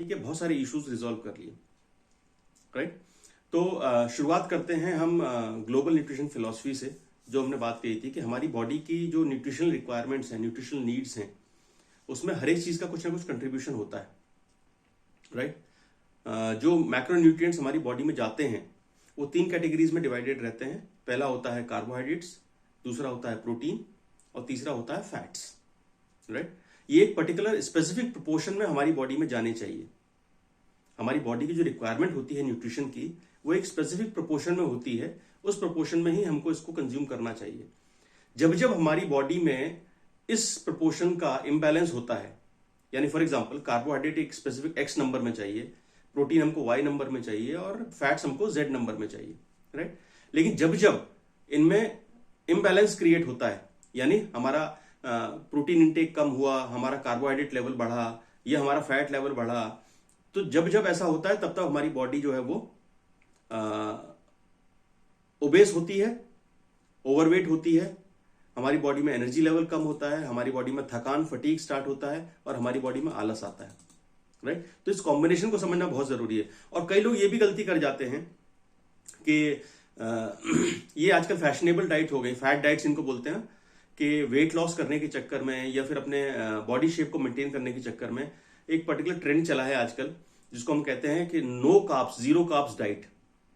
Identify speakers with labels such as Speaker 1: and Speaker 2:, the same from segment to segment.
Speaker 1: ठीक है, बहुत सारे इश्यूज रिजॉल्व कर लिए। राइट, तो शुरुआत करते हैं हम ग्लोबल न्यूट्रिशन फिलॉसफी से, जो हमने बात कही थी कि हमारी बॉडी की जो न्यूट्रिशनल रिक्वायरमेंट्स हैं, न्यूट्रिशनल नीड्स हैं, उसमें हर एक चीज का कुछ ना कुछ कंट्रीब्यूशन होता है। राइट, जो मैक्रो न्यूट्रिएंट्स हमारी बॉडी में जाते हैं वो 3 कैटेगरीज में डिवाइडेड रहते हैं। पहला होता है कार्बोहाइड्रेट्स, दूसरा होता है प्रोटीन और तीसरा होता है फैट्स। राइट, ये एक पर्टिकुलर स्पेसिफिक प्रोपोर्शन में हमारी बॉडी में जाने चाहिए। हमारी बॉडी की जो रिक्वायरमेंट होती है न्यूट्रिशन की, वो एक स्पेसिफिक प्रोपोर्शन में होती है। उस प्रोपोर्शन में ही हमको इसको कंज्यूम करना चाहिए। जब जब हमारी बॉडी में इस प्रोपोर्शन का इम्बैलेंस होता है, यानी फॉर एग्जांपल कार्बोहाइड्रेट एक स्पेसिफिक एक्स नंबर में चाहिए, प्रोटीन हमको वाई नंबर में चाहिए और फैट्स हमको जेड नंबर में चाहिए। राइट, लेकिन जब जब इनमें इम्बैलेंस क्रिएट होता है, यानी हमारा प्रोटीन इंटेक कम हुआ, हमारा कार्बोहाइड्रेट लेवल बढ़ा या हमारा फैट लेवल बढ़ा, तो जब जब ऐसा होता है तब तक हमारी बॉडी जो है वो ओबेस होती है, ओवरवेट होती है, हमारी बॉडी में एनर्जी लेवल कम होता है, हमारी बॉडी में थकान, फटीग स्टार्ट होता है और हमारी बॉडी में आलस आता है। राइट, तो इस कॉम्बिनेशन को समझना बहुत जरूरी है। और कई लोग ये भी गलती कर जाते हैं कि ये आजकल फैशनेबल डाइट हो गई, फैट डाइट्स इनको बोलते हैं, कि वेट लॉस करने के चक्कर में या फिर अपने बॉडी शेप को मेंटेन करने के चक्कर में एक पर्टिकुलर ट्रेंड चला है आजकल, जिसको हम कहते हैं कि no carbs, zero carbs diet,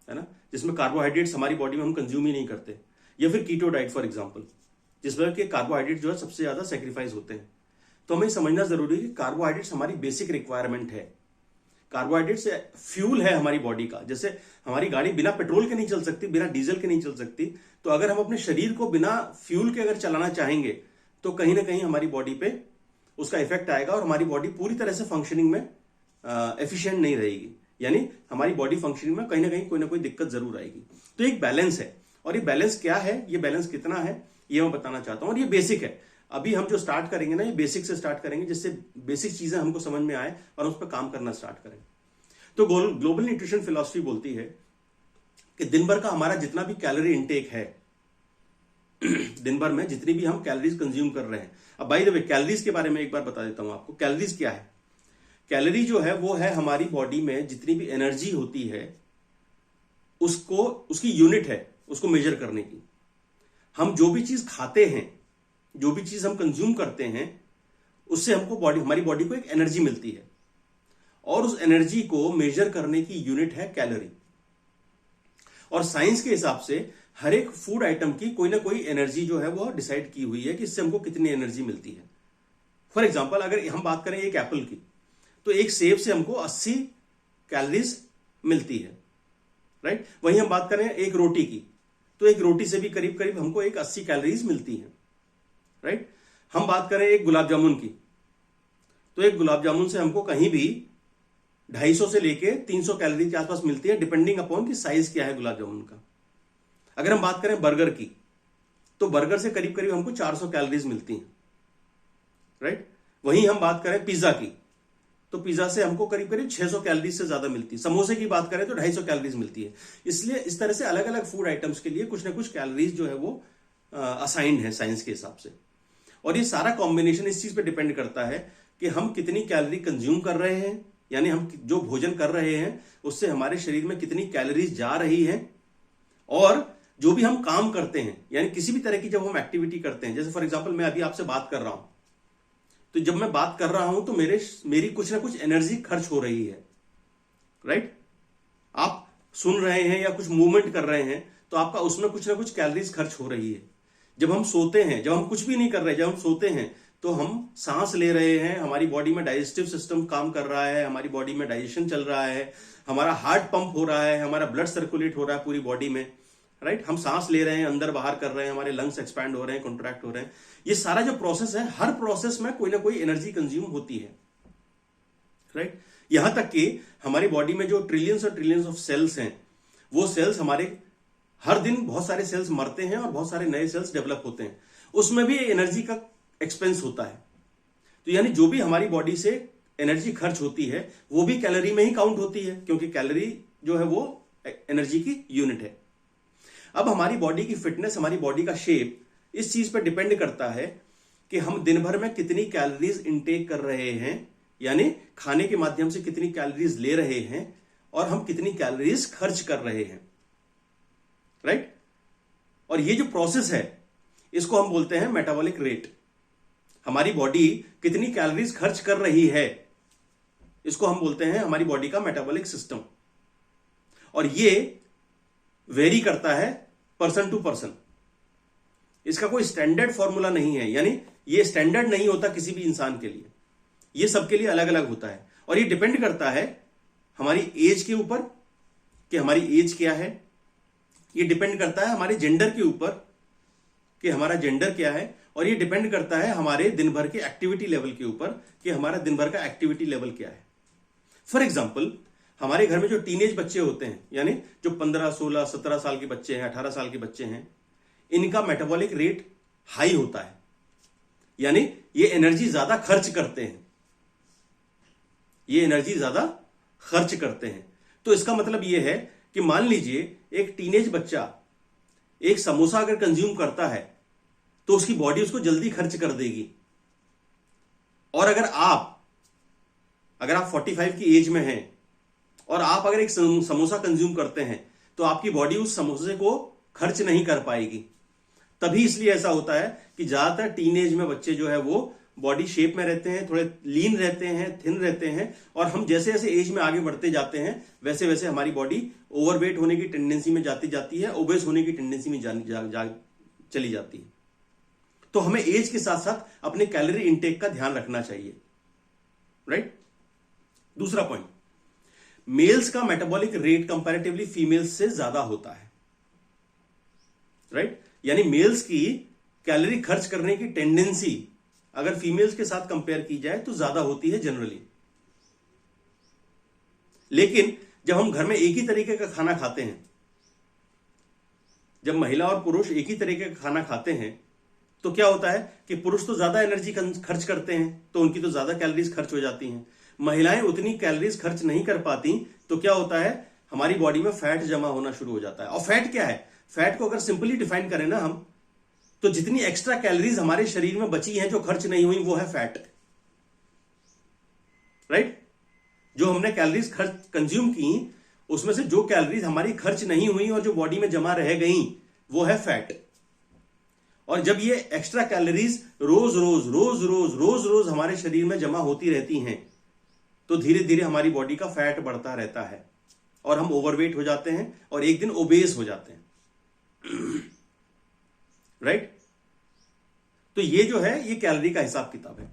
Speaker 1: है ना, जिसमें कार्बोहाइड्रेट्स हमारी बॉडी में हम कंज्यूम ही नहीं करते, या फिर कीटो डाइट फॉर एग्जांपल, जिसमें कि कार्बोहाइड्रेट जो है सबसे ज्यादा सेक्रीफाइस होते हैं। तो हमें समझना जरूरी है कि कार्बोहाइड्रेट्स हमारी बेसिक रिक्वायरमेंट है। कार्बोहाइड्रेट्स फ्यूल है हमारी बॉडी का। जैसे हमारी गाड़ी बिना पेट्रोल के नहीं चल सकती, बिना डीजल के नहीं चल सकती, तो अगर हम अपने शरीर को बिना फ्यूल के अगर चलाना चाहेंगे तो कहीं ना कहीं हमारी बॉडी पे उसका इफेक्ट आएगा और हमारी बॉडी पूरी तरह से फंक्शनिंग में एफिशिएंट नहीं रहेगी, यानी हमारी बॉडी फंक्शनिंग में कहीं ना कोई दिक्कत जरूर आएगी। तो एक बैलेंस है, और ये बैलेंस क्या है, ये बैलेंस कितना है, ये मैं बताना चाहता हूं। और ये बेसिक है। अभी हम जो स्टार्ट करेंगे ना, ये बेसिक से स्टार्ट करेंगे, जिससे बेसिक चीजें हमको समझ में आए और उस पर काम करना स्टार्ट करें। तो ग्लोबल न्यूट्रिशन फिलॉसफी बोलती है कि दिन भर का हमारा जितना भी कैलोरी इंटेक है, दिन भर में जितनी भी हम कैलोरीज कंज्यूम कर रहे हैं। अब बाय द वे कैलोरीज के बारे में एक बार बता देता हूं आपको। कैलोरीज क्या है? कैलोरी जो है वो है हमारी बॉडी में जितनी भी एनर्जी होती है उसको, उसकी यूनिट है उसको मेजर करने की। हम जो भी चीज खाते हैं, जो भी चीज हम कंज्यूम करते हैं, उससे हमको हमारी बॉडी को एक एनर्जी मिलती है, और उस एनर्जी को मेजर करने की यूनिट है कैलोरी। और साइंस के हिसाब से हर एक फूड आइटम की कोई ना कोई एनर्जी जो है वो डिसाइड की हुई है कि इससे हमको कितनी एनर्जी मिलती है। फॉर एग्जाम्पल अगर हम बात करें एक एप्पल की, तो एक सेब से हमको 80 कैलोरीज मिलती है। राइट, वहीं हम बात करें एक रोटी की, तो एक रोटी से भी करीब करीब हमको एक 80 कैलोरीज मिलती है। राइट, हम बात करें एक गुलाब जामुन की, तो एक गुलाब जामुन से हमको कहीं भी 250 से लेके 300 कैलोरी के आसपास मिलती है, डिपेंडिंग अपॉन कि साइज क्या है गुलाब जामुन का। अगर हम बात करें बर्गर की, तो बर्गर से करीब करीब हमको 400 कैलोरीज मिलती हैं। राइट, वहीं हम बात करें पिज्जा की, तो पिज्जा से हमको करीब करीब 600 कैलोरीज से ज्यादा मिलती है। समोसे की बात करें तो 250 कैलोरीज मिलती है। इसलिए इस तरह से अलग अलग फूड आइटम्स के लिए कुछ ना कुछ कैलोरीज जो है वो असाइंड है साइंस के हिसाब से। और ये सारा कॉम्बिनेशन इस चीज पे डिपेंड करता है कि हम कितनी कैलोरी कंज्यूम कर रहे हैं, यानी हम जो भोजन कर रहे हैं उससे हमारे शरीर में कितनी कैलोरीज जा रही है, और जो भी हम काम करते हैं, यानी किसी भी तरह की जब हम एक्टिविटी करते हैं, जैसे फॉर एग्जांपल मैं अभी आपसे बात कर रहा हूं, तो जब मैं बात कर रहा हूं तो मेरी कुछ ना कुछ एनर्जी खर्च हो रही है। राइट, आप सुन रहे हैं या कुछ मूवमेंट कर रहे हैं तो आपका उसमें कुछ ना कुछ कैलोरीज खर्च हो रही है। जब हम सोते हैं, जब हम कुछ भी नहीं कर रहे, जब हम सोते हैं तो हम सांस ले रहे हैं, हमारी बॉडी में डाइजेस्टिव सिस्टम काम कर रहा है, हमारी बॉडी में डाइजेशन चल रहा है, हमारा हार्ट पंप हो रहा है, हमारा ब्लड सर्कुलेट हो रहा है पूरी बॉडी में। राइट, हम सांस ले रहे हैं, अंदर बाहर कर रहे हैं, हमारे लंग्स एक्सपैंड हो रहे हैं, कॉन्ट्रैक्ट हो रहे हैं। ये सारा जो प्रोसेस है, हर प्रोसेस में कोई ना कोई एनर्जी कंज्यूम होती है। राइट, यहां तक कि हमारी बॉडी में जो ट्रिलियंस और ट्रिलियंस ऑफ सेल्स हैं, वो सेल्स हमारे हर दिन बहुत सारे सेल्स मरते हैं और बहुत सारे नए सेल्स डेवलप होते हैं, उसमें भी एनर्जी का एक्सपेंस होता है। तो यानी जो भी हमारी बॉडी से एनर्जी खर्च होती है वो भी कैलोरी में ही काउंट होती है, क्योंकि कैलोरी जो है वो एनर्जी की यूनिट है। अब हमारी बॉडी की फिटनेस, हमारी बॉडी का शेप इस चीज पर डिपेंड करता है कि हम दिन भर में कितनी कैलोरीज इनटेक कर रहे हैं यानी खाने के माध्यम से कितनी कैलोरीज ले रहे हैं और हम कितनी कैलोरीज खर्च कर रहे हैं, राइट। और ये जो प्रोसेस है इसको हम बोलते हैं मेटाबॉलिक रेट। हमारी बॉडी कितनी कैलोरीज खर्च कर रही है इसको हम बोलते हैं हमारी बॉडी का मेटाबॉलिक सिस्टम। और ये वेरी करता है पर्सन टू पर्सन, इसका कोई स्टैंडर्ड फॉर्मूला नहीं है, यानी ये स्टैंडर्ड नहीं होता किसी भी इंसान के लिए, ये सबके लिए अलग अलग होता है। और ये डिपेंड करता है हमारी एज के ऊपर कि हमारी एज क्या है, ये डिपेंड करता है हमारे जेंडर के ऊपर कि हमारा जेंडर क्या है, और ये डिपेंड करता है हमारे दिन भर के एक्टिविटी लेवल के ऊपर कि हमारा दिन भर का एक्टिविटी लेवल क्या है। फॉर एग्जाम्पल, हमारे घर में जो टीनेज बच्चे होते हैं, यानी जो 15, 16, 17 साल के बच्चे हैं, 18 साल के बच्चे हैं, इनका मेटाबॉलिक रेट हाई होता है, यानी ये एनर्जी ज्यादा खर्च करते हैं, ये एनर्जी ज्यादा खर्च करते हैं। तो इसका मतलब ये है कि मान लीजिए एक टीनेज बच्चा एक समोसा अगर कंज्यूम करता है तो उसकी बॉडी उसको जल्दी खर्च कर देगी। और अगर आप 45 की एज में हैं और आप अगर एक समोसा कंज्यूम करते हैं तो आपकी बॉडी उस समोसे को खर्च नहीं कर पाएगी। तभी इसलिए ऐसा होता है कि ज्यादातर टीनेज में बच्चे जो है वो बॉडी शेप में रहते हैं, थोड़े लीन रहते हैं, थिन रहते हैं, और हम जैसे जैसे एज में आगे बढ़ते जाते हैं वैसे वैसे हमारी बॉडी ओवरवेट होने की टेंडेंसी में जाती है, ओबेस होने की टेंडेंसी में चली जाती है। तो हमें एज के साथ साथ अपने कैलोरी इंटेक का ध्यान रखना चाहिए, राइट। दूसरा पॉइंट, मेल्स का मेटाबॉलिक रेट कंपैरेटिवली फीमेल्स से ज्यादा होता है, राइट। यानी मेल्स की कैलोरी खर्च करने की टेंडेंसी अगर फीमेल्स के साथ कंपेयर की जाए तो ज्यादा होती है जनरली। लेकिन जब हम घर में एक ही तरीके का खाना खाते हैं, जब महिला और पुरुष एक ही तरीके का खाना खाते हैं तो क्या होता है कि पुरुष तो ज्यादा एनर्जी खर्च करते हैं तो उनकी तो ज्यादा कैलोरीज खर्च हो जाती हैं, महिलाएं उतनी कैलोरीज खर्च नहीं कर पाती तो क्या होता है हमारी बॉडी में फैट जमा होना शुरू हो जाता है। और फैट क्या है, फैट को अगर सिंपली डिफाइन करें ना हम, तो जितनी एक्स्ट्रा कैलोरीज हमारे शरीर में बची हैं जो खर्च नहीं हुई वो है फैट, राइट। जो हमने कैलोरीज खर्च कंज्यूम की उसमें से जो कैलोरीज हमारी खर्च नहीं हुई और जो बॉडी में जमा रह गई वो है फैट। और जब ये एक्स्ट्रा कैलोरीज रोज रोज रोज रोज रोज रोज हमारे शरीर में जमा होती रहती हैं तो धीरे धीरे हमारी बॉडी का फैट बढ़ता रहता है और हम ओवरवेट हो जाते हैं और एक दिन ओबेस हो जाते हैं, राइट। तो ये जो है ये कैलोरी का हिसाब किताब है।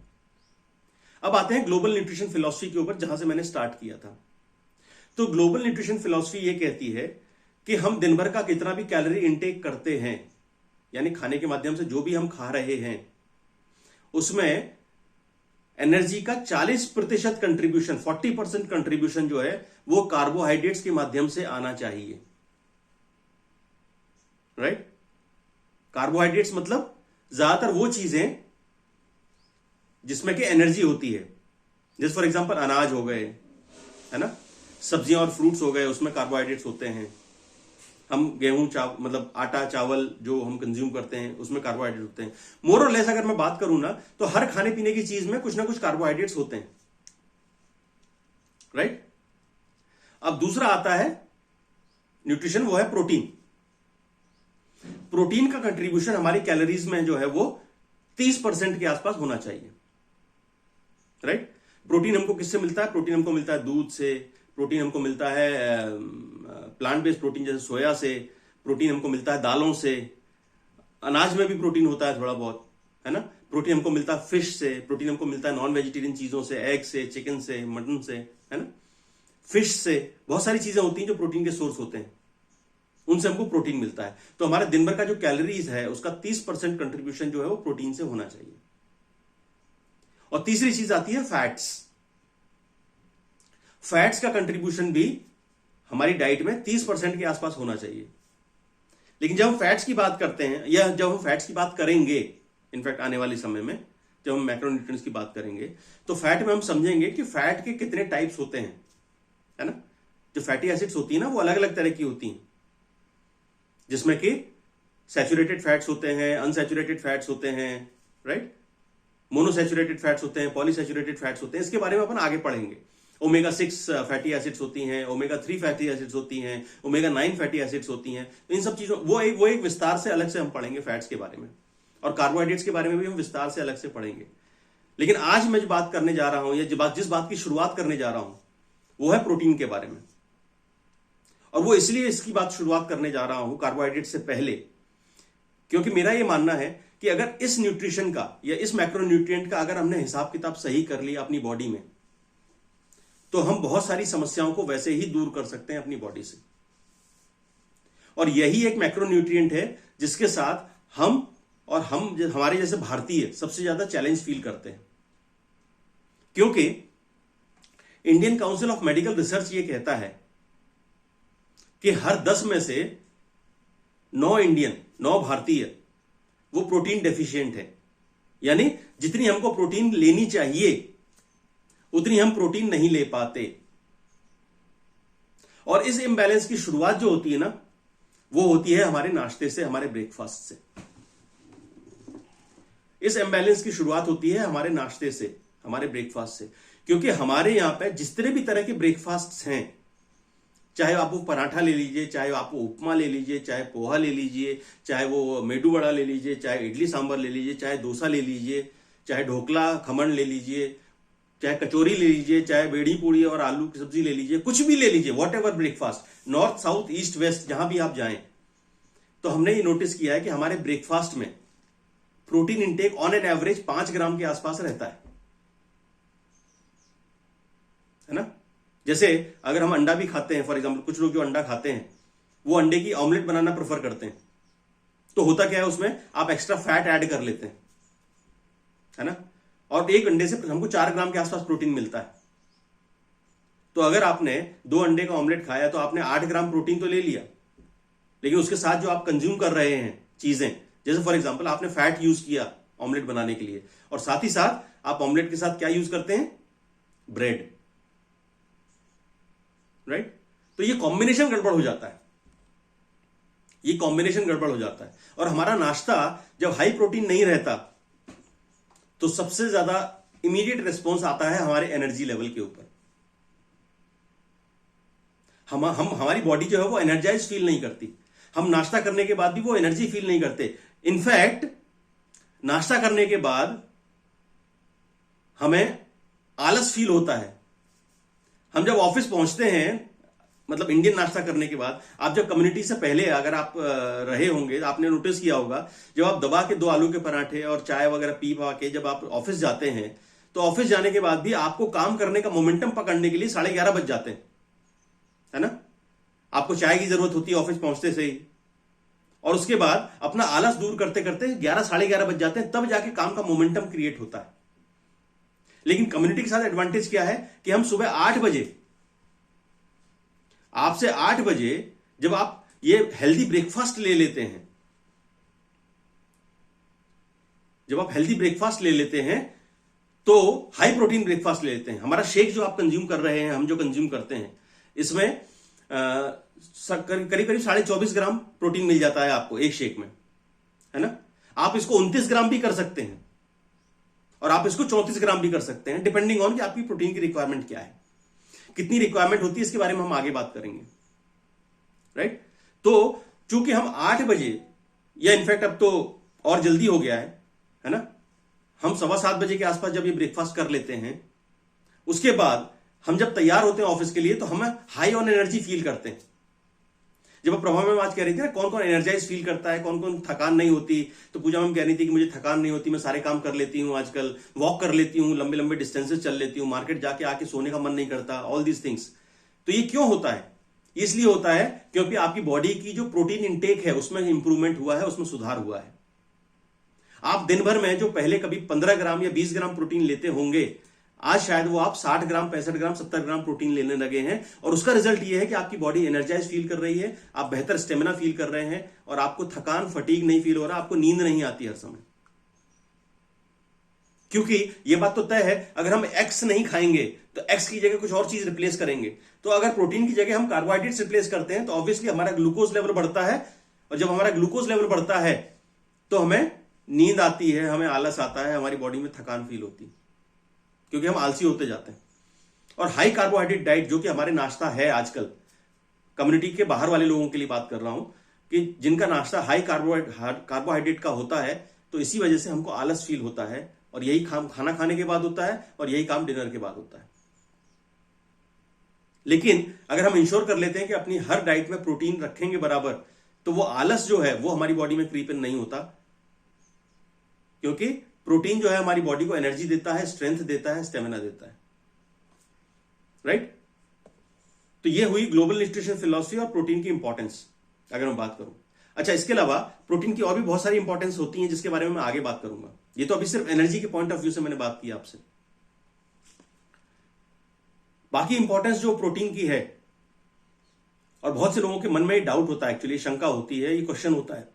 Speaker 1: अब आते हैं ग्लोबल न्यूट्रिशन फिलॉसफी के ऊपर, जहां से मैंने स्टार्ट किया था। तो ग्लोबल न्यूट्रिशन फिलॉसफी ये कहती है कि हम दिन भर का कितना भी कैलोरी इंटेक करते हैं, यानी खाने के माध्यम से जो भी हम खा रहे हैं, उसमें एनर्जी का 40% कंट्रीब्यूशन, 40% कंट्रीब्यूशन जो है वो कार्बोहाइड्रेट्स के माध्यम से आना चाहिए, राइट। कार्बोहाइड्रेट्स मतलब ज्यादातर वो चीजें जिसमें कि एनर्जी होती है, जैसे फॉर एग्जांपल अनाज हो गए, है ना, सब्जियां और फ्रूट्स हो गए, उसमें कार्बोहाइड्रेट्स होते हैं। हम गेहूं मतलब आटा चावल जो हम कंज्यूम करते हैं उसमें कार्बोहाइड्रेट होते हैं। मोर और लेस अगर मैं बात करूं ना तो हर खाने पीने की चीज में कुछ ना कुछ कार्बोहाइड्रेट्स होते हैं, राइट। अब दूसरा आता है न्यूट्रिशन, वो है प्रोटीन। प्रोटीन का कंट्रीब्यूशन हमारी कैलोरीज में जो है वो 30% के आसपास होना चाहिए, राइट। प्रोटीन हमको किससे मिलता है? प्रोटीन हमको मिलता है दूध से, प्रोटीन हमको मिलता है प्लांट बेस्ड प्रोटीन जैसे सोया से, प्रोटीन हमको मिलता है दालों से, अनाज में भी प्रोटीन होता है थोड़ा बहुत, है ना। प्रोटीन हमको मिलता है फिश से, प्रोटीन हमको मिलता है नॉन वेजिटेरियन चीजों से, एग से, चिकन से, मटन से, है ना, फिश से, बहुत सारी चीजें होती हैं जो प्रोटीन के सोर्स होते हैं, उनसे हमको प्रोटीन मिलता है। तो हमारे दिन भर का जो कैलोरीज है उसका 30% कंट्रीब्यूशन जो है वो प्रोटीन से होना चाहिए। और तीसरी चीज आती है फैट्स। फैट्स का कंट्रीब्यूशन भी हमारी डाइट में 30% के आसपास होना चाहिए। लेकिन जब हम फैट्स की बात करते हैं या जब हम फैट्स की बात करेंगे, इनफैक्ट आने वाले समय में जब हम मैक्रोन्यूट्रिएंट्स की बात करेंगे तो फैट में हम समझेंगे कि फैट के कितने टाइप्स होते हैं, है ना। जो फैटी एसिड्स होती है ना वो अलग अलग तरह की होती हैं, जिसमें कि सैचुरेटेड फैट्स होते हैं, अनसैचुरेटेड फैट्स होते हैं, राइट। मोनोसैचुरेटेड फैट्स होते हैं, पॉलीसैचुरेटेड फैट्स होते हैं, इसके बारे में अपन आगे पढ़ेंगे। ओमेगा 6 फैटी एसिड्स होती हैं, ओमेगा 3 फैटी एसिड्स होती हैं, ओमेगा 9 फैटी एसिड्स होती हैं। तो इन सब चीजों वो एक विस्तार से अलग से हम पढ़ेंगे फैट्स के बारे में, और कार्बोहाइड्रेट्स के बारे में भी हम विस्तार से अलग से पढ़ेंगे। लेकिन आज मैं जो बात करने जा रहा हूं, या जिस बात की शुरुआत करने जा रहा हूं, वो है प्रोटीन के बारे में। और वो इसलिए इसकी बात शुरुआत करने जा रहा हूं कार्बोहाइड्रेट से पहले, क्योंकि मेरा ये मानना है कि अगर इस न्यूट्रिशन का या इस मैक्रोन्यूट्रिएंट का अगर हमने हिसाब किताब सही कर लिया अपनी बॉडी में, तो हम बहुत सारी समस्याओं को वैसे ही दूर कर सकते हैं अपनी बॉडी से। और यही एक मैक्रोन्यूट्रिएंट है जिसके साथ हम हमारे जैसे भारतीय सबसे ज्यादा चैलेंज फील करते हैं, क्योंकि Indian council of medical research ये कहता है कि हर 10 में से 9 भारतीय वो प्रोटीन डेफिशिएंट है। यानी जितनी हमको प्रोटीन लेनी चाहिए उतनी हम प्रोटीन नहीं ले पाते। और इस इंबैलेंस की शुरुआत जो होती है ना, वो होती है हमारे नाश्ते से, हमारे ब्रेकफास्ट से। इस इंबैलेंस की शुरुआत होती है हमारे नाश्ते से, हमारे ब्रेकफास्ट से। क्योंकि हमारे यहां पे जितने भी तरह के ब्रेकफास्ट हैं, चाहे आप वो पराठा ले लीजिए, चाहे आप वो उपमा ले लीजिए, चाहे पोहा ले लीजिए, चाहे वो मेदू वड़ा ले लीजिए, चाहे इडली सांभर ले लीजिए, चाहे डोसा ले लीजिए, चाहे ढोकला खमण ले लीजिए, चाहे कचौरी ले लीजिए, चाहे बेड़ी पूड़ी और आलू की सब्जी ले लीजिए, कुछ भी ले लीजिए, what ever breakfast, north south east west जहां भी आप जाएं, तो हमने ये नोटिस किया है कि हमारे ब्रेकफास्ट में protein intake on an average 5 ग्राम के आसपास रहता है ना। जैसे अगर हम अंडा भी खाते हैं, फॉर एग्जांपल कुछ लोग जो अंडा खाते हैं वो अंडे की ऑमलेट बनाना प्रेफर करते हैं, तो होता क्या है उसमें आप एक्स्ट्रा फैट ऐड कर लेते हैं, है ना। और एक अंडे से हमको 4 ग्राम के आसपास प्रोटीन मिलता है। तो अगर आपने 2 अंडे का ऑमलेट खाया तो आपने 8 ग्राम प्रोटीन तो ले लिया, लेकिन उसके साथ जो आप कंज्यूम कर रहे हैं चीजें, जैसे फॉर एग्जांपल आपने फैट यूज किया ऑमलेट बनाने के लिए, और साथ ही साथ आप ऑमलेट के साथ क्या यूज करते हैं, ब्रेड, राइट। तो ये कॉम्बिनेशन गड़बड़ हो जाता है, ये कॉम्बिनेशन गड़बड़ हो जाता है। और हमारा नाश्ता जब हाई प्रोटीन नहीं रहता तो सबसे ज्यादा इमीडिएट रिस्पॉन्स आता है हमारे एनर्जी लेवल के ऊपर। हम हमारी बॉडी जो है वो एनर्जाइज फील नहीं करती, हम नाश्ता करने के बाद भी वो एनर्जी फील नहीं करते। इनफैक्ट नाश्ता करने के बाद हमें आलस फील होता है। हम जब ऑफिस पहुंचते हैं, मतलब इंडियन नाश्ता करने के बाद, आप जब कम्युनिटी से पहले अगर आप रहे होंगे, आपने नोटिस किया होगा, जब आप दबा के 2 आलू के पराठे और चाय वगैरह पी पा के जब आप ऑफिस जाते हैं, तो ऑफिस जाने के बाद भी आपको काम करने का मोमेंटम पकड़ने के लिए 11:30 बज जाते हैं, है ना। आपको चाय की जरूरत होती है ऑफिस पहुंचते से ही, और उसके बाद अपना आलस दूर करते करते 11-11:30 बज जाते हैं, तब जाके काम का मोमेंटम क्रिएट होता है। लेकिन कम्युनिटी के साथ एडवांटेज क्या है कि हम सुबह 8 बजे, आपसे 8 बजे जब आप ये हेल्दी ब्रेकफास्ट ले लेते हैं, जब आप हेल्दी ब्रेकफास्ट ले लेते हैं तो हाई प्रोटीन ब्रेकफास्ट ले लेते हैं। हमारा शेक जो आप कंज्यूम कर रहे हैं, हम जो कंज्यूम करते हैं, इसमें करीब करीब 24.5 ग्राम प्रोटीन मिल जाता है आपको एक शेक में, है ना। आप इसको 29 ग्राम भी कर सकते हैं और आप इसको 34 ग्राम भी कर सकते हैं, डिपेंडिंग ऑन कि आपकी प्रोटीन की रिक्वायरमेंट क्या है, कितनी रिक्वायरमेंट होती है, इसके बारे में हम आगे बात करेंगे, राइट। तो चूंकि हम 8 बजे, या इनफैक्ट अब तो और जल्दी हो गया है ना, हम 7:15 बजे के आसपास जब ये ब्रेकफास्ट कर लेते हैं, उसके बाद हम जब तैयार होते हैं ऑफिस के लिए तो हम हाई ऑन एनर्जी फील करते हैं। जब प्रभा मैम आज कह रही थी ना कौन कौन एनर्जाइज फील करता है, कौन कौन थकान नहीं होती, तो पूजा मैम कह रही थी कि मुझे थकान नहीं होती, मैं सारे काम कर लेती हूँ, आजकल वॉक कर लेती हूँ, लंबे लंबे डिस्टेंसेस चल लेती हूँ, मार्केट जाके आके सोने का मन नहीं करता, ऑल दीज थिंग्स। तो ये क्यों होता है? इसलिए होता है क्योंकि आपकी बॉडी की जो प्रोटीन इंटेक है उसमें इंप्रूवमेंट हुआ है, उसमें सुधार हुआ है। आप दिन भर में जो पहले कभी 15 ग्राम या 20 ग्राम प्रोटीन लेते होंगे, आज शायद वो आप 60 ग्राम, 65 ग्राम, 70 ग्राम प्रोटीन लेने लगे हैं, और उसका रिजल्ट ये है कि आपकी बॉडी एनर्जाइज फील कर रही है, आप बेहतर स्टेमिना फील कर रहे हैं, और आपको थकान, फटीग नहीं फील हो रहा, आपको नींद नहीं आती हर समय। क्योंकि ये बात तो तय है, अगर हम एक्स नहीं खाएंगे तो एक्स की जगह कुछ और चीज रिप्लेस करेंगे। तो अगर प्रोटीन की जगह हम कार्बोहाइड्रेट्स रिप्लेस करते हैं तो ऑब्वियसली हमारा ग्लूकोज लेवल बढ़ता है, और जब हमारा ग्लूकोज लेवल बढ़ता है तो हमें नींद आती है, हमें आलस आता है, हमारी बॉडी में थकान फील होती है, क्योंकि हम आलसी होते जाते हैं। और हाई कार्बोहाइड्रेट डाइट जो कि हमारे नाश्ता है आजकल, कम्युनिटी के बाहर वाले लोगों के लिए बात कर रहा हूं कि जिनका नाश्ता हाई कार्बोहाइड्रेट का होता है, तो इसी वजह से हमको आलस फील होता है, और यही खाना खाने के बाद होता है, और यही काम डिनर के बाद होता है। लेकिन अगर हम इंश्योर कर लेते हैं कि अपनी हर डाइट में प्रोटीन रखेंगे बराबर, तो वो आलस जो है वो हमारी बॉडी में क्रीप इन नहीं होता, क्योंकि प्रोटीन जो है हमारी बॉडी को एनर्जी देता है, स्ट्रेंथ देता है, स्टेमिना देता है, राइट। तो ये हुई ग्लोबल न्यूट्रिशन फिलॉसफी और प्रोटीन की इंपॉर्टेंस अगर मैं बात करूं। अच्छा, इसके अलावा प्रोटीन की और भी बहुत सारी इंपॉर्टेंस होती हैं जिसके बारे में मैं आगे बात करूंगा। ये तो अभी सिर्फ एनर्जी के पॉइंट ऑफ व्यू से मैंने बात की आपसे। बाकी इंपॉर्टेंस जो प्रोटीन की है, और बहुत से लोगों के मन में डाउट होता है, एक्चुअली शंका होती है, ये क्वेश्चन होता है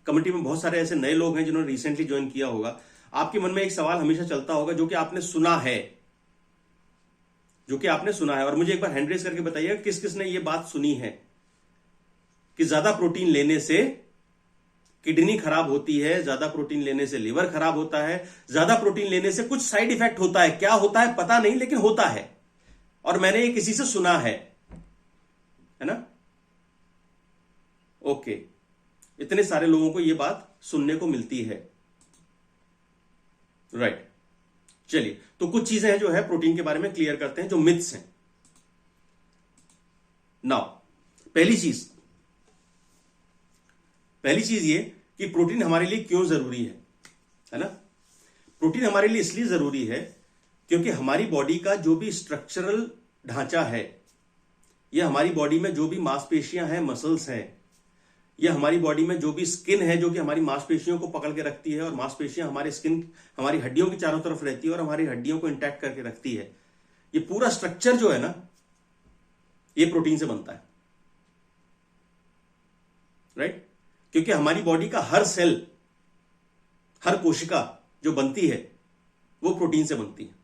Speaker 1: कमेटी में बहुत सारे ऐसे नए लोग हैं जिन्होंने रिसेंटली ज्वाइन किया होगा। आपके मन में एक सवाल हमेशा चलता होगा जो कि आपने सुना है, और मुझे एक बार हैंड रेज करके बताइए किस किस ने ये बात सुनी है कि ज्यादा प्रोटीन लेने से किडनी खराब होती है, ज्यादा प्रोटीन लेने से लिवर खराब होता है, ज्यादा प्रोटीन लेने से कुछ साइड इफेक्ट होता है। क्या होता है पता नहीं, लेकिन होता है, और मैंने ये किसी से सुना है ना। ओके, इतने सारे लोगों को ये बात सुनने को मिलती है, राइट। चलिए, तो कुछ चीजें हैं जो है प्रोटीन के बारे में क्लियर करते हैं, जो मिथ्स हैं। नाउ पहली चीज ये कि प्रोटीन हमारे लिए क्यों जरूरी है ना। प्रोटीन हमारे लिए इसलिए जरूरी है क्योंकि हमारी बॉडी का जो भी स्ट्रक्चरल ढांचा है, या हमारी बॉडी में जो भी मांसपेशियां हैं, मसल्स हैं, या हमारी बॉडी में जो भी स्किन है जो कि हमारी मांसपेशियों को पकड़ के रखती है, और मांसपेशियां हमारी हड्डियों की चारों तरफ रहती है और हमारी हड्डियों को इंटैक्ट करके रखती है, ये पूरा स्ट्रक्चर जो है ना, ये प्रोटीन से बनता है, राइट। क्योंकि हमारी बॉडी का हर सेल, हर कोशिका जो बनती है वो प्रोटीन से बनती है।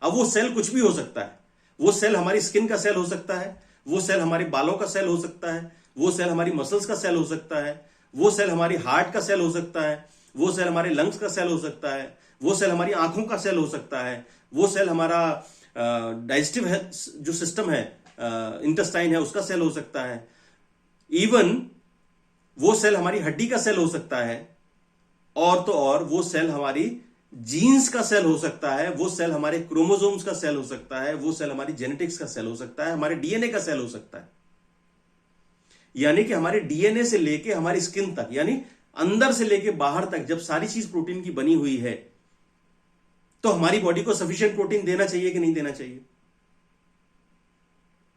Speaker 1: अब वो सेल कुछ भी हो सकता है, वो सेल हमारी स्किन का सेल हो सकता है, वो सेल हमारे बालों का सेल हो सकता है, वो सेल हमारी मसल्स का सेल हो सकता है, वो सेल हमारी हार्ट का सेल हो सकता है, वो सेल हमारे लंग्स का सेल हो सकता है, वो सेल हमारी आंखों का सेल हो सकता है, वो सेल हमारा डाइजेस्टिव जो सिस्टम है, इंटेस्टाइन है, उसका सेल हो सकता है, इवन वो सेल हमारी हड्डी का सेल हो सकता है, और तो और वो सेल हमारी जीन्स का सेल हो सकता है, वो सेल हमारे क्रोमोसोम्स का सेल हो सकता है, वो सेल हमारी जेनेटिक्स का सेल हो सकता है, हमारे डीएनए का सेल हो सकता है। यानी कि हमारे डीएनए से लेके हमारी स्किन तक, यानी अंदर से लेके बाहर तक जब सारी चीज प्रोटीन की बनी हुई है, तो हमारी बॉडी को सफिशिएंट प्रोटीन देना चाहिए कि नहीं देना चाहिए?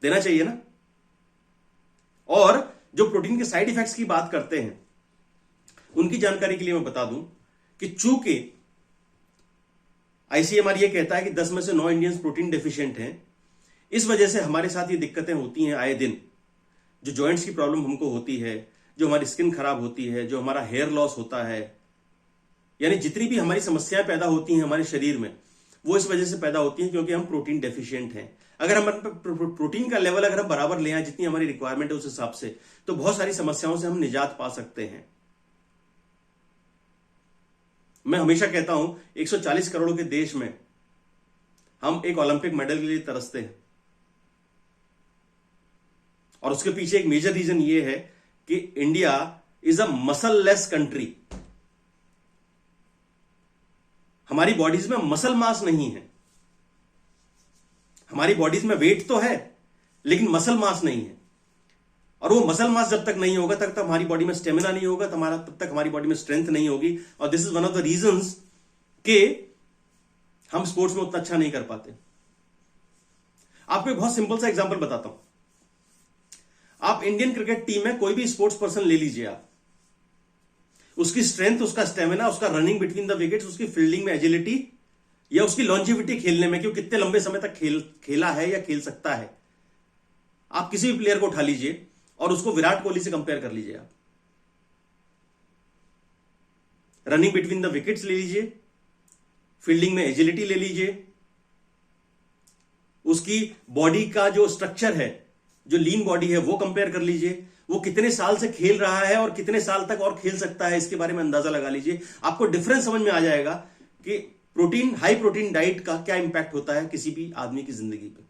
Speaker 1: देना चाहिए ना। और जो प्रोटीन के साइड इफेक्ट्स की बात करते हैं, उनकी जानकारी के लिए मैं बता दूं कि चूंकि आईसीएमआर ये कहता है कि 10 में से 9 इंडियंस प्रोटीन डेफिशिएंट हैं, इस वजह से हमारे साथ ये दिक्कतें होती हैं आए दिन। जो जॉइंट्स की प्रॉब्लम हमको होती है, जो हमारी स्किन खराब होती है, जो हमारा हेयर लॉस होता है, यानी जितनी भी हमारी समस्याएं पैदा होती हैं हमारे शरीर में, वो इस वजह से पैदा होती हैं क्योंकि हम प्रोटीन डेफिशिएंट हैं। अगर हम प्रोटीन का लेवल अगर हम बराबर ले आए जितनी हमारी रिक्वायरमेंट है उस हिसाब से, तो बहुत सारी समस्याओं से हम निजात पा सकते हैं। मैं हमेशा कहता हूं 140 करोड़ के देश में हम एक ओलंपिक मेडल के लिए तरसते हैं, और उसके पीछे एक मेजर रीजन ये है कि India is a muscle less country. हमारी बॉडीज में मसल मास नहीं है, हमारी बॉडीज में वेट तो है लेकिन मसल मास नहीं है, और वो मसल मास जब तक नहीं होगा तब तक हमारी बॉडी में स्टेमिना नहीं होगा, तब तक हमारी बॉडी में स्ट्रेंथ नहीं होगी, और this is one of the reasons कि हम स्पोर्ट्स में उतना अच्छा नहीं कर पाते। आपको एक बहुत सिंपल सा एग्जांपल बताता हूं। आप इंडियन क्रिकेट टीम में कोई भी स्पोर्ट्स पर्सन ले लीजिए, आप उसकी स्ट्रेंथ, उसका स्टेमिना, उसका रनिंग बिटवीन द विकेट्स, उसकी फील्डिंग में एजिलिटी, या उसकी लॉन्जिविटी खेलने में, कि कितने लंबे समय तक खेला है या खेल सकता है। आप किसी भी प्लेयर को उठा लीजिए और उसको विराट कोहली से कंपेयर कर लीजिए। आप रनिंग बिटवीन द विकेट्स ले लीजिए, फील्डिंग में एजिलिटी ले लीजिए, उसकी बॉडी का जो स्ट्रक्चर है, जो लीन बॉडी है, वो कंपेयर कर लीजिए, वो कितने साल से खेल रहा है और कितने साल तक और खेल सकता है, इसके बारे में अंदाजा लगा लीजिए। आपको डिफरेंस समझ में आ जाएगा कि प्रोटीन, हाई प्रोटीन डाइट का क्या इंपैक्ट होता है किसी भी आदमी की जिंदगी पे।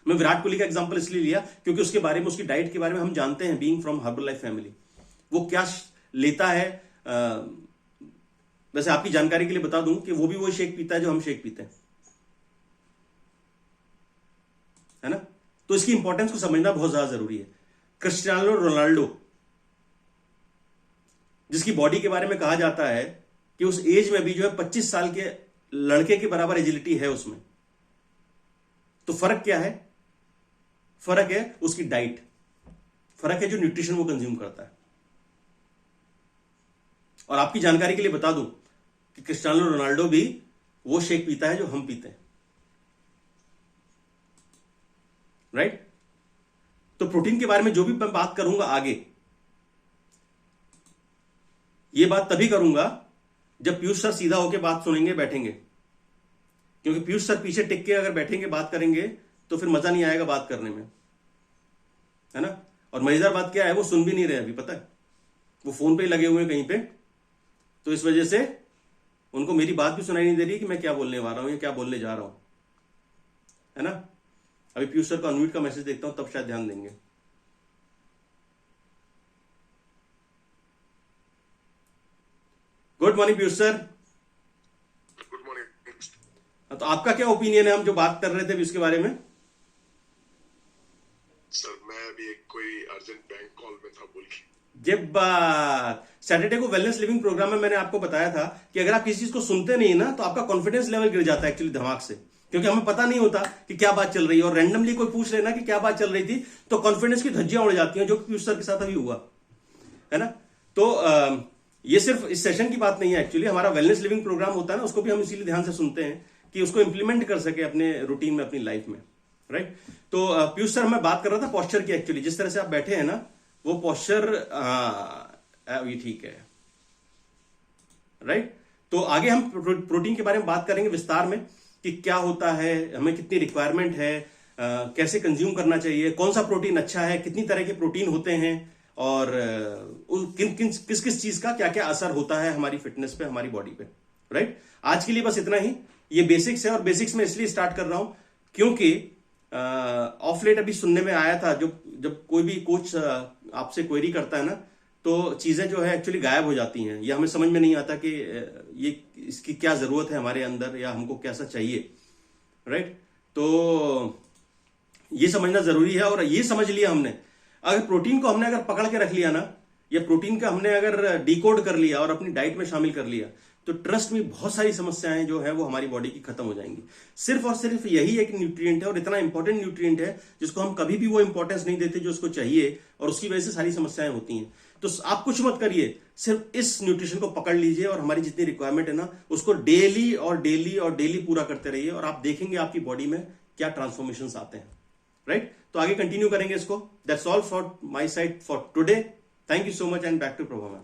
Speaker 1: मैं विराट कोहली का एग्जांपल इसलिए लिया क्योंकि उसके बारे में, उसकी डाइट के बारे में हम जानते हैं, being from herbal life family, वो क्या लेता है। वैसे आपकी जानकारी के लिए बता दूं कि वो भी वो शेक पीता है जो हम शेक पीते हैं, है ना। तो इसकी इंपॉर्टेंस को समझना बहुत ज्यादा जरूरी है। क्रिस्टियानो रोनाल्डो, जिसकी बॉडी के बारे में कहा जाता है कि उस एज में भी जो है 25 साल के लड़के के बराबर एजिलिटी है उसमें, तो फर्क क्या है? फर्क है उसकी डाइट, फर्क है जो न्यूट्रिशन वो कंज्यूम करता है। और आपकी जानकारी के लिए बता दूं कि क्रिस्टियानो रोनाल्डो भी वो शेक पीता है जो हम पीते हैं, राइट। तो प्रोटीन के बारे में जो भी मैं बात करूंगा आगे, ये बात तभी करूंगा जब पीयूष सर सीधा होकर बात सुनेंगे, बैठेंगे। क्योंकि पीयूष सर पीछे टिक के अगर बैठेंगे बात करेंगे तो फिर मजा नहीं आएगा बात करने में, है ना। और मजेदार बात क्या है, वो सुन भी नहीं रहे अभी, पता है, वो फोन पे ही लगे हुए हैं कहीं पे। तो इस वजह से उनको मेरी बात भी सुनाई नहीं दे रही कि मैं क्या बोलने वाला हूं या क्या बोलने जा रहा हूं, है ना। अभी पीयूष सर का अनम्यूट का मैसेज देखता हूं, तब शायद ध्यान देंगे। Good morning Piyush sir.
Speaker 2: Good morning.
Speaker 1: तो आपका क्या ओपिनियन है, हम जो बात कर रहे थे अभी उसके बारे में?
Speaker 2: सर मैं अभी एक कोई अर्जेंट बैंक कॉल में था, बोल के।
Speaker 1: जब बात सैटरडे को वेलनेस लिविंग प्रोग्राम में मैंने आपको बताया था कि अगर आप किसी चीज को सुनते नहीं ना तो आपका कॉन्फिडेंस लेवल गिर जाता है एक्चुअली धमाक से, क्योंकि हमें पता नहीं होता कि क्या बात चल रही है। और रैंडमली कोई पूछ लेना कि क्या बात चल रही थी तो कॉन्फिडेंस की धज्जियां उड़ जाती हैं, जो पीयूष सर के साथ अभी हुआ, है ना। तो ये सिर्फ इस सेशन की बात नहीं है, एक्चुअली हमारा वेलनेस लिविंग प्रोग्राम होता है ना, उसको भी हम इसीलिए ध्यान से सुनते हैं कि उसको इंप्लीमेंट कर सके अपने रूटीन में, अपनी लाइफ में, राइट। तो पीयूष सर मैं बात कर रहा था पॉस्चर की। एक्चुअली जिस तरह से आप बैठे हैं ना, वो पॉस्चर ये ठीक है, राइट। तो आगे हम प्रोटीन के बारे में बात करेंगे विस्तार में कि क्या होता है, हमें कितनी रिक्वायरमेंट है, कैसे कंज्यूम करना चाहिए, कौन सा प्रोटीन अच्छा है, कितनी तरह के प्रोटीन होते हैं, और किस किस चीज का क्या क्या असर होता है हमारी फिटनेस पे, हमारी बॉडी पे, राइट। आज के लिए बस इतना ही। ये बेसिक्स है, और बेसिक्स में इसलिए स्टार्ट कर रहा हूं क्योंकि ऑफ लेट अभी सुनने में आया था, जब कोई भी कोच आपसे क्वेरी करता है ना, तो चीजें जो है एक्चुअली गायब हो जाती हैं, या हमें समझ में नहीं आता कि ये इसकी क्या जरूरत है हमारे अंदर, या हमको कैसा चाहिए, राइट। तो ये समझना जरूरी है। और ये समझ लिया हमने, अगर प्रोटीन को हमने अगर पकड़ के रख लिया ना, या प्रोटीन का हमने अगर डिकोड कर लिया और अपनी डाइट में शामिल कर लिया, तो ट्रस्ट में बहुत सारी समस्याएं जो है वो हमारी बॉडी की खत्म हो जाएंगी। सिर्फ और सिर्फ यही एक न्यूट्रिएंट है, और इतना इंपॉर्टेंट न्यूट्रिएंट है जिसको हम कभी भी वो इंपॉर्टेंस नहीं देते जो उसको चाहिए, और उसकी वजह से सारी समस्याएं होती हैं। तो आप कुछ मत करिए, सिर्फ इस न्यूट्रिशन को पकड़ लीजिए और हमारी जितनी रिक्वायरमेंट है ना, उसको डेली और डेली और डेली पूरा करते रहिए, और आप देखेंगे आपकी बॉडी में क्या ट्रांसफॉर्मेशंस आते हैं, राइट। तो आगे कंटिन्यू करेंगे इसको। That's all for my side for today. Thank you so much and back to Prabha ma'am.